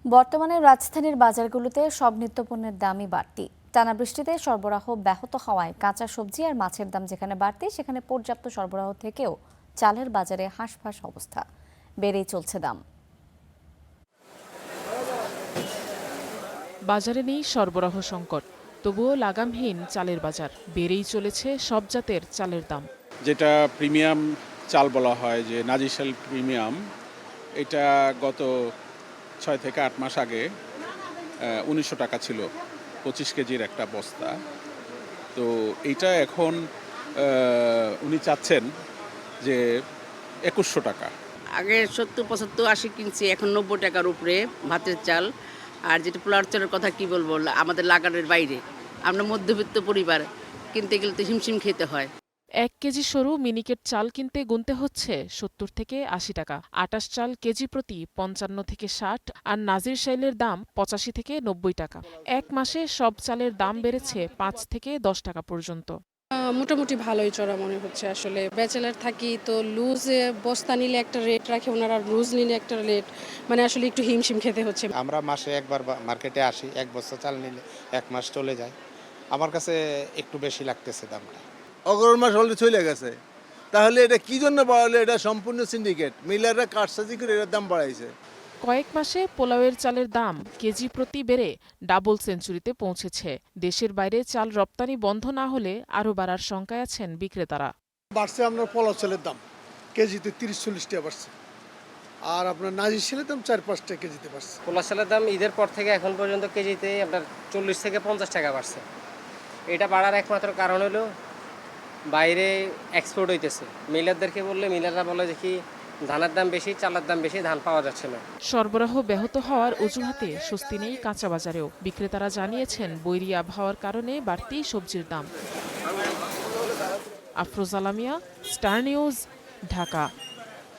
বর্তমানে রাজধানীর বাজারগুলোতে সব নিত্যপণ্যের দামই বাড়তি। টানা বৃষ্টিতে সরবরাহ ব্যাহত হওয়ায় কাঁচা সবজি আর মাছের দাম যেখানে বাড়তি, সেখানে পর্যাপ্ত সরবরাহ থেকেও চালের বাজারে হাঁসফাঁস অবস্থা। বেড়েই চলছে দাম। বাজারে নেই সরবরাহ সংকট, তবুও লাগামহীন চালের বাজার। বেড়েই চলেছে সব জাতের চালের দাম। যেটা প্রিমিয়াম চাল বলা হয়, যে নাজিশাল প্রিমিয়াম, এটা গত 6 থেকে 8 মাস আগে 1900 টাকা ছিল 25 কেজির একটা বস্তা। তো এইটা এখন উনি চাচ্ছেন যে 2100 টাকা। আগে 70, 75, 80 কিনছি, এখন 90 টাকার উপরে ভাতের চাল। আর যেটা পোলার চালের কথা কি বলবো, আমাদের লাগানোর বাইরে। আমরা মধ্যবিত্ত পরিবার, কিনতে গেলে তো হিমশিম খেতে হয়। 1 কেজি সরু মিনিকেট চাল কিনতে গুনতে হচ্ছে 70 থেকে 80 টাকা। আটাশ চাল কেজি প্রতি 55 থেকে 60, আর নাজির শাইলের দাম 85 থেকে 90 টাকা। এক মাসে সব চালের দাম বেড়েছে 5 থেকে 10 টাকা পর্যন্ত। মোটামুটি ভালোই চড়া মনে হচ্ছে। আসলে ব্যাচেলার থাকি তো, লুজ বস্তা নিলে একটা রেট রাখে ওনারা, লুজ নিলে একটা রেট, মানে আসলে একটু হিমশিম খেতে হচ্ছে। আমরা মাসে একবার মার্কেটে আসি, 1 বস্তা চাল নিলে 1 মাস চলে যায়। আমার কাছে একটু বেশি লাগতেছে দামটা। অগ্রহণ মাস অলরেডি চলে গেছে, তাহলে এটা কি জন্য বাড়ালো? এটা সম্পূর্ণ সিন্ডিকেট, মিলাররা কারসাজি করে এর দাম বাড়াইছে। কয়েক মাসে পোলাওয়ের চালের দাম কেজি প্রতি বেড়ে ডাবল সেঞ্চুরিতে পৌঁছেছে। দেশের বাইরে চাল রপ্তানি বন্ধ না হলে আরও বাড়ার শঙ্কায় আছেন বিক্রেতারা। বাড়ছে আপনার পোলাও চালের দাম কেজিতে 30-40 টাকা বাড়ছে, আর আপনার নাজির চালের দাম 4-5 টাকা কেজিতে বাড়ছে। পোলা চালের দাম ঈদের পর থেকে এখন পর্যন্ত কেজিতে আপনার 40 থেকে 50 টাকা বাড়ছে। এটা বাড়ার একমাত্র কারণ হলো বাইরে এক্সপোর্ট হইতেছে। মিলারদেরকে বললে মিলাররা বলে যে কি ধানের দাম বেশি, চালের দাম বেশি, ধান পাওয়া যাচ্ছে না। সরবরাহ ব্যাহত হওয়ার অজুহাতে স্বস্তি নেই কাঁচা বাজারেও। বিক্রেতারা জানিয়েছেন বৈরী আবহাওয়ার কারণে বাড়তি সবজির দাম। Afroz Alamia, Star News, Dhaka.